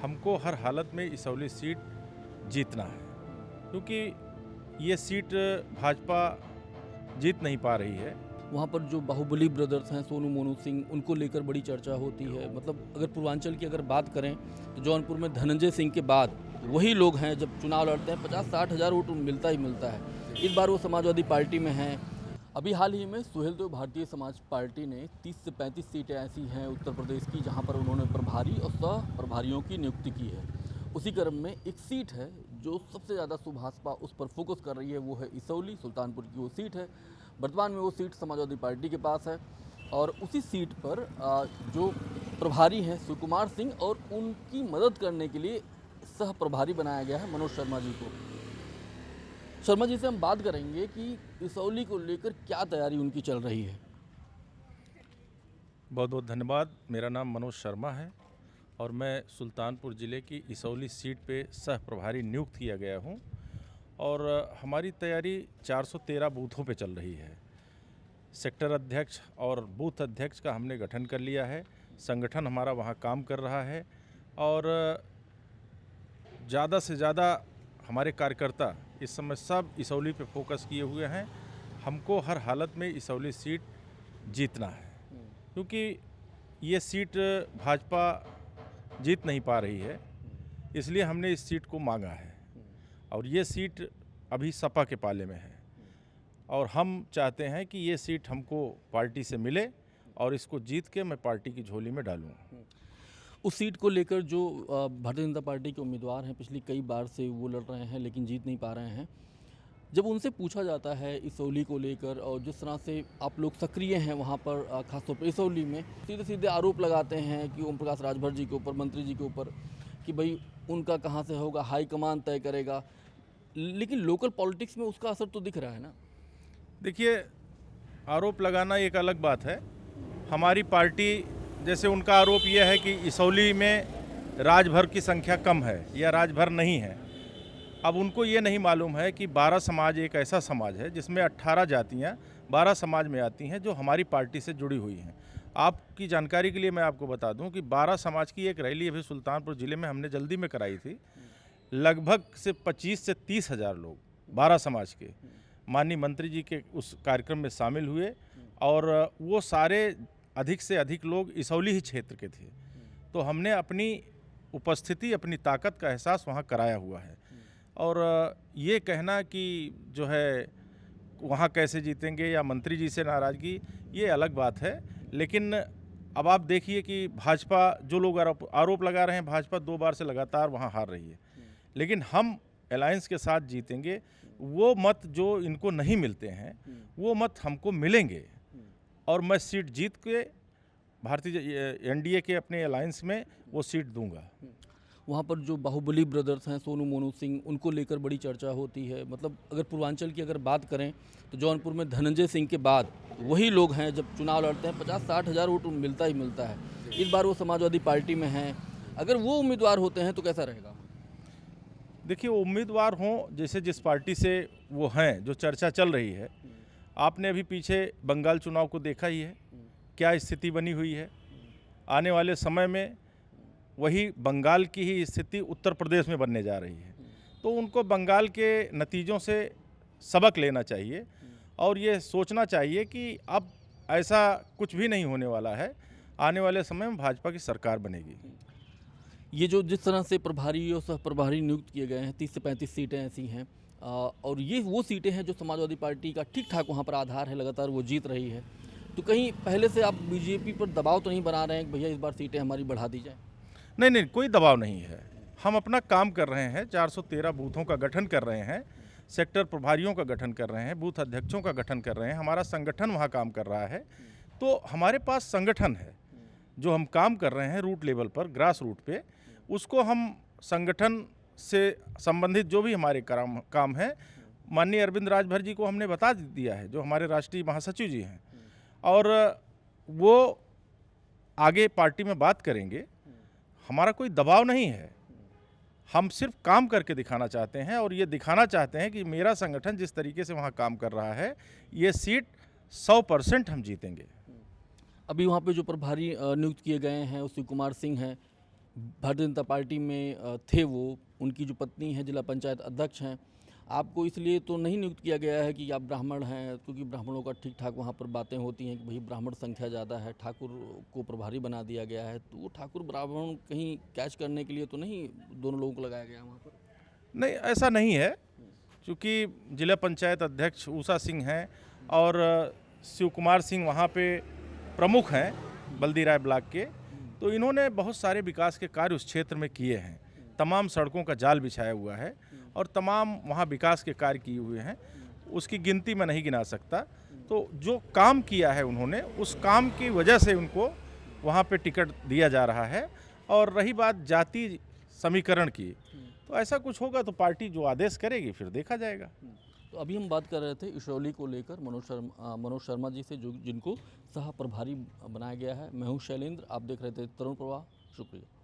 हमको हर हालत में इसौली सीट जीतना है, क्योंकि ये सीट भाजपा जीत नहीं पा रही है। वहाँ पर जो बाहुबली ब्रदर्स हैं, सोनू मोनू सिंह, उनको लेकर बड़ी चर्चा होती है। मतलब अगर पूर्वांचल की अगर बात करें तो जौनपुर में धनंजय सिंह के बाद वही लोग हैं, जब चुनाव लड़ते हैं 50-60 हज़ार वोट मिलता ही मिलता है। इस बार वो समाजवादी पार्टी में हैं। अभी हाल ही में सुहेलदेव भारतीय समाज पार्टी ने 30 से 35 सीटें ऐसी हैं उत्तर प्रदेश की जहाँ पर उन्होंने प्रभारी और सह प्रभारियों की नियुक्ति की है। उसी क्रम में एक सीट है जो सबसे ज़्यादा सुभाषपा उस पर फोकस कर रही है, वो है इसौली। सुल्तानपुर की वो सीट है। वर्तमान में वो सीट समाजवादी पार्टी के पास है और उसी सीट पर जो प्रभारी हैं सुकुमार सिंह, और उनकी मदद करने के लिए सह प्रभारी बनाया गया है मनोज शर्मा जी को। शर्मा जी से हम बात करेंगे कि इसौली को लेकर क्या तैयारी उनकी चल रही है। बहुत बहुत धन्यवाद। मेरा नाम मनोज शर्मा है और मैं सुल्तानपुर ज़िले की इसौली सीट पे सह प्रभारी नियुक्त किया गया हूँ और हमारी तैयारी 413 बूथों पे चल रही है। सेक्टर अध्यक्ष और बूथ अध्यक्ष का हमने गठन कर लिया है। संगठन हमारा वहाँ काम कर रहा है और ज़्यादा से ज़्यादा हमारे कार्यकर्ता इस समय सब इसौली पे फोकस किए हुए हैं। हमको हर हालत में इसौली सीट जीतना है, क्योंकि ये सीट भाजपा जीत नहीं पा रही है, इसलिए हमने इस सीट को मांगा है और ये सीट अभी सपा के पाले में है और हम चाहते हैं कि ये सीट हमको पार्टी से मिले और इसको जीत के मैं पार्टी की झोली में डालूं। उस सीट को लेकर जो भारतीय जनता पार्टी के उम्मीदवार हैं, पिछली कई बार से वो लड़ रहे हैं लेकिन जीत नहीं पा रहे हैं। जब उनसे पूछा जाता है इसौली को लेकर और जिस तरह से आप लोग सक्रिय हैं वहाँ पर, खासतौर पर इसौली में, सीधे सीधे आरोप लगाते हैं कि ओम प्रकाश राजभर जी के ऊपर, मंत्री जी के ऊपर, कि भाई उनका कहाँ से होगा, हाईकमान तय करेगा। लेकिन लोकल पॉलिटिक्स में उसका असर तो दिख रहा है ना। देखिए, आरोप लगाना एक अलग बात है। हमारी पार्टी, जैसे उनका आरोप यह है कि इसौली में राजभर की संख्या कम है या राजभर नहीं है। अब उनको ये नहीं मालूम है कि 12 समाज एक ऐसा समाज है जिसमें 18 जातियाँ 12 समाज में आती हैं जो हमारी पार्टी से जुड़ी हुई हैं। आपकी जानकारी के लिए मैं आपको बता दूं कि 12 समाज की एक रैली अभी सुल्तानपुर ज़िले में हमने जल्दी में कराई थी। लगभग से 25 से 30 हज़ार लोग 12 समाज के माननीय मंत्री जी के उस कार्यक्रम में शामिल हुए और वो सारे अधिक से अधिक लोग इसौली ही क्षेत्र के थे। तो हमने अपनी उपस्थिति, अपनी ताकत का एहसास वहाँ कराया हुआ है और ये कहना कि जो है वहाँ कैसे जीतेंगे या मंत्री जी से नाराज़गी, ये अलग बात है। लेकिन अब आप देखिए कि भाजपा, जो लोग आरोप लगा रहे हैं, भाजपा 2 बार से लगातार वहाँ हार रही है, लेकिन हम अलायंस के साथ जीतेंगे। वो मत जो इनको नहीं मिलते हैं वो मत हमको मिलेंगे और मैं सीट जीत के भारतीय एनडीए के अपने अलायंस में वो सीट दूंगा। वहाँ पर जो बाहुबली ब्रदर्स हैं, सोनू मोनू सिंह, उनको लेकर बड़ी चर्चा होती है। मतलब अगर पूर्वांचल की अगर बात करें तो जौनपुर में धनंजय सिंह के बाद वही लोग हैं, जब चुनाव लड़ते हैं 50-60 हज़ार वोट मिलता ही मिलता है। इस बार वो समाजवादी पार्टी में हैं। अगर वो उम्मीदवार होते हैं तो कैसा रहेगा? देखिए, उम्मीदवार हों, जैसे जिस पार्टी से वो हैं, जो चर्चा चल रही है, आपने अभी पीछे बंगाल चुनाव को देखा ही है, क्या स्थिति बनी हुई है। आने वाले समय में वही बंगाल की ही स्थिति उत्तर प्रदेश में बनने जा रही है। तो उनको बंगाल के नतीजों से सबक लेना चाहिए और ये सोचना चाहिए कि अब ऐसा कुछ भी नहीं होने वाला है। आने वाले समय में भाजपा की सरकार बनेगी। ये जो जिस तरह से प्रभारी और सह प्रभारी नियुक्त किए गए हैं, 30 से 35 सीटें ऐसी हैं और ये वो सीटें हैं जो समाजवादी पार्टी का ठीक ठाक वहाँ पर आधार है, लगातार वो जीत रही है। तो कहीं पहले से आप बीजेपी पर दबाव तो नहीं बना रहे हैं कि भैया इस बार सीटें हमारी बढ़ा दी जाए? नहीं, कोई दबाव नहीं है। हम अपना काम कर रहे हैं। 413 बूथों का गठन कर रहे हैं, सेक्टर प्रभारियों का गठन कर रहे हैं, बूथ अध्यक्षों का गठन कर रहे हैं। हमारा संगठन वहाँ काम कर रहा है। तो हमारे पास संगठन है, जो हम काम कर रहे हैं रूट लेवल पर, ग्रास रूट पे, उसको हम संगठन से संबंधित जो भी हमारे काम है, माननीय अरविंद राजभर जी को हमने बता दिया है, जो हमारे राष्ट्रीय महासचिव जी हैं, और वो आगे पार्टी में बात करेंगे। हमारा कोई दबाव नहीं है, हम सिर्फ काम करके दिखाना चाहते हैं और ये दिखाना चाहते हैं कि मेरा संगठन जिस तरीके से वहाँ काम कर रहा है, ये सीट 100% हम जीतेंगे। अभी वहाँ पे जो प्रभारी नियुक्त किए गए हैं, उससे कुमार सिंह हैं, भारतीय जनता पार्टी में थे वो, उनकी जो पत्नी है जिला पंचायत अध्यक्ष हैं। आपको इसलिए तो नहीं नियुक्त किया गया है कि आप ब्राह्मण हैं, क्योंकि ब्राह्मणों का ठीक ठाक वहाँ पर बातें होती हैं कि भाई ब्राह्मण संख्या ज़्यादा है, ठाकुर को प्रभारी बना दिया गया है, तो वो ठाकुर ब्राह्मण कहीं कैच करने के लिए तो नहीं दोनों लोगों को लगाया गया वहाँ पर? नहीं, ऐसा नहीं है, क्योंकि जिला पंचायत अध्यक्ष उषा सिंह हैं और शिव कुमार सिंह वहाँ पे प्रमुख हैं बल्दी राय ब्लॉक के, तो इन्होंने बहुत सारे विकास के कार्य उस क्षेत्र में किए हैं। तमाम सड़कों का जाल बिछाया हुआ है और तमाम वहाँ विकास के कार्य किए हुए हैं, उसकी गिनती मैं नहीं गिना सकता। तो जो काम किया है उन्होंने, उस काम की वजह से उनको वहाँ पे टिकट दिया जा रहा है। और रही बात जाति समीकरण की, तो ऐसा कुछ होगा तो पार्टी जो आदेश करेगी फिर देखा जाएगा। तो अभी हम बात कर रहे थे इसौली को लेकर मनोज शर्मा जी से, जो जिनको सह प्रभारी बनाया गया है। मैं हूँ शैलेंद्र, आप देख रहे थे तरुण प्रवाह। शुक्रिया।